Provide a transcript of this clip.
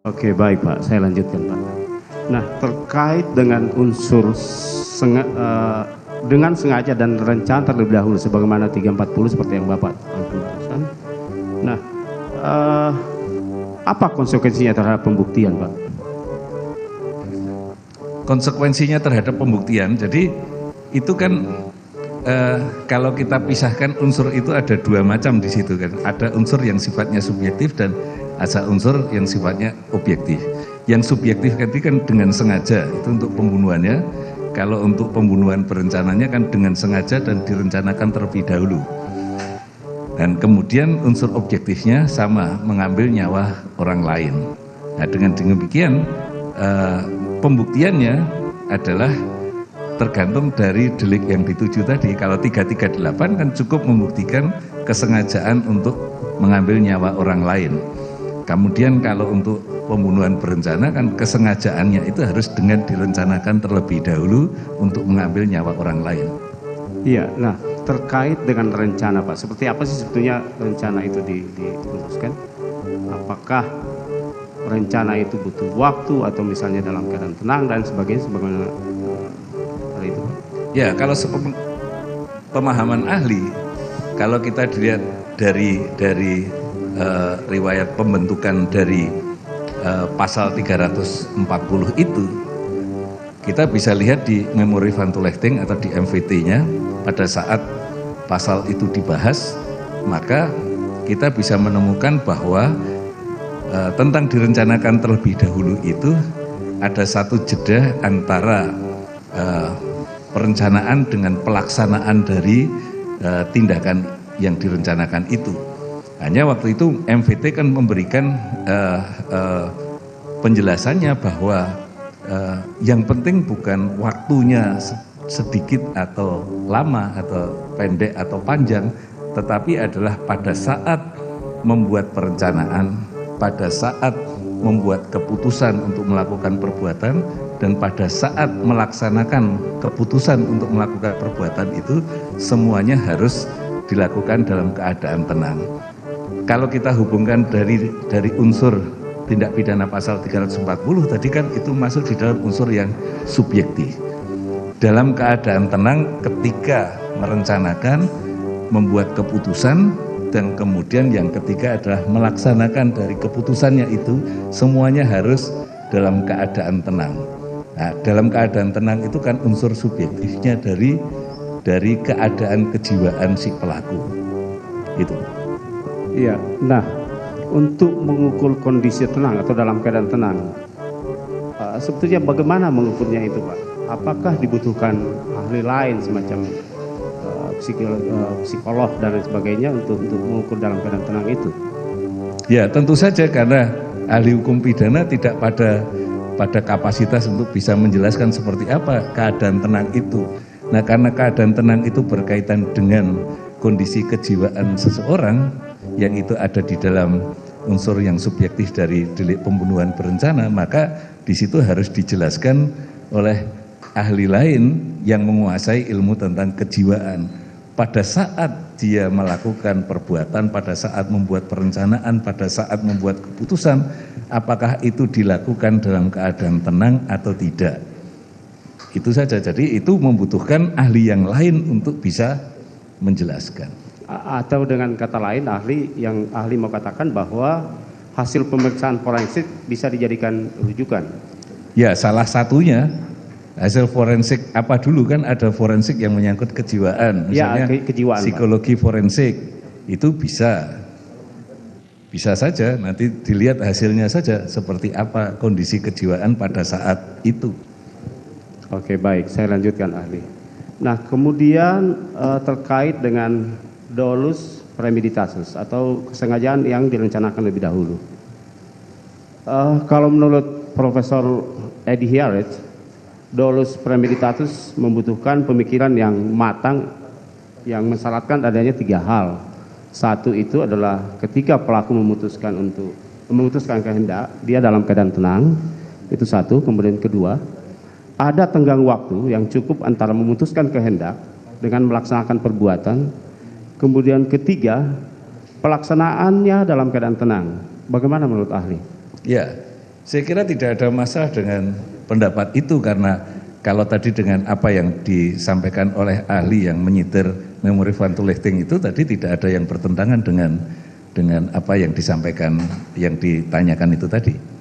Oke, baik Pak, saya lanjutkan Pak. Nah, terkait dengan unsur dengan sengaja dan rencana terlebih dahulu sebagaimana 340 seperti yang Bapak putuskan. Nah, apa konsekuensinya terhadap pembuktian Pak? Konsekuensinya terhadap pembuktian, jadi itu kan kalau kita pisahkan unsur itu ada dua macam di situ kan, ada unsur yang sifatnya subjektif dan ada unsur yang sifatnya objektif. Yang subjektif kan dengan sengaja, itu untuk pembunuhannya. Kalau untuk pembunuhan berencananya kan dengan sengaja dan direncanakan terlebih dahulu. Dan kemudian unsur objektifnya sama, mengambil nyawa orang lain. Nah, dengan demikian pembuktiannya adalah tergantung dari delik yang dituju tadi. Kalau 338 kan cukup membuktikan kesengajaan untuk mengambil nyawa orang lain. Kemudian kalau untuk pembunuhan berencana kan kesengajaannya itu harus dengan direncanakan terlebih dahulu untuk mengambil nyawa orang lain. Iya, nah terkait dengan rencana Pak, seperti apa sih sebetulnya rencana itu dirumuskan? Apakah rencana itu butuh waktu atau misalnya dalam keadaan tenang dan sebagainya sebagaimana hal itu? Ya, kalau pemahaman ahli, kalau kita dilihat dari riwayat pembentukan dari pasal 340 itu, kita bisa lihat di Memori van Toelechting atau di MVT-nya pada saat pasal itu dibahas, maka kita bisa menemukan bahwa tentang direncanakan terlebih dahulu itu ada satu jeda antara perencanaan dengan pelaksanaan dari tindakan yang direncanakan itu. Hanya waktu itu MVT kan memberikan penjelasannya bahwa yang penting bukan waktunya sedikit atau lama atau pendek atau panjang, tetapi adalah pada saat membuat perencanaan, pada saat membuat keputusan untuk melakukan perbuatan, dan pada saat melaksanakan keputusan untuk melakukan perbuatan itu semuanya harus dilakukan dalam keadaan tenang. Kalau kita hubungkan dari unsur tindak pidana pasal 340 tadi kan itu masuk di dalam unsur yang subjektif. Dalam keadaan tenang ketika merencanakan, membuat keputusan, dan kemudian yang ketiga adalah melaksanakan dari keputusannya itu semuanya harus dalam keadaan tenang. Nah, dalam keadaan tenang itu kan unsur subjektifnya dari keadaan kejiwaan si pelaku. Gitu. Iya, nah untuk mengukur kondisi tenang atau dalam keadaan tenang, sebetulnya bagaimana mengukurnya itu Pak? Apakah dibutuhkan ahli lain semacam psikolog dan lain sebagainya untuk mengukur dalam keadaan tenang itu? Ya tentu saja, karena ahli hukum pidana tidak pada kapasitas untuk bisa menjelaskan seperti apa keadaan tenang itu. Nah, karena keadaan tenang itu berkaitan dengan kondisi kejiwaan seseorang yang itu ada di dalam unsur yang subjektif dari delik pembunuhan berencana, maka di situ harus dijelaskan oleh ahli lain yang menguasai ilmu tentang kejiwaan. Pada saat dia melakukan perbuatan, pada saat membuat perencanaan, pada saat membuat keputusan, apakah itu dilakukan dalam keadaan tenang atau tidak. Itu saja, jadi itu membutuhkan ahli yang lain untuk bisa menjelaskan. Atau dengan kata lain ahli mau katakan bahwa hasil pemeriksaan forensik bisa dijadikan rujukan. Ya, salah satunya hasil forensik apa dulu kan ada forensik yang menyangkut kejiwaan, misalnya ya, kejiwaan, psikologi Pak. Forensik itu bisa saja nanti dilihat hasilnya saja seperti apa kondisi kejiwaan pada saat itu. Oke, baik, saya lanjutkan ahli. Nah, kemudian terkait dengan dolus premeditatus atau kesengajaan yang direncanakan lebih dahulu. Kalau menurut Profesor Eddie Hyatt, dolus premeditatus membutuhkan pemikiran yang matang yang mensyaratkan adanya 3 hal. Satu itu adalah ketika pelaku memutuskan kehendak, dia dalam keadaan tenang, itu satu. Kemudian kedua, ada tenggang waktu yang cukup antara memutuskan kehendak dengan melaksanakan perbuatan. Kemudian ketiga, pelaksanaannya dalam keadaan tenang. Bagaimana menurut ahli? Ya, Saya kira tidak ada masalah dengan pendapat itu, karena kalau tadi dengan apa yang disampaikan oleh ahli yang menyitir memori van Toelichting itu tadi tidak ada yang bertentangan dengan apa yang disampaikan, yang ditanyakan itu tadi.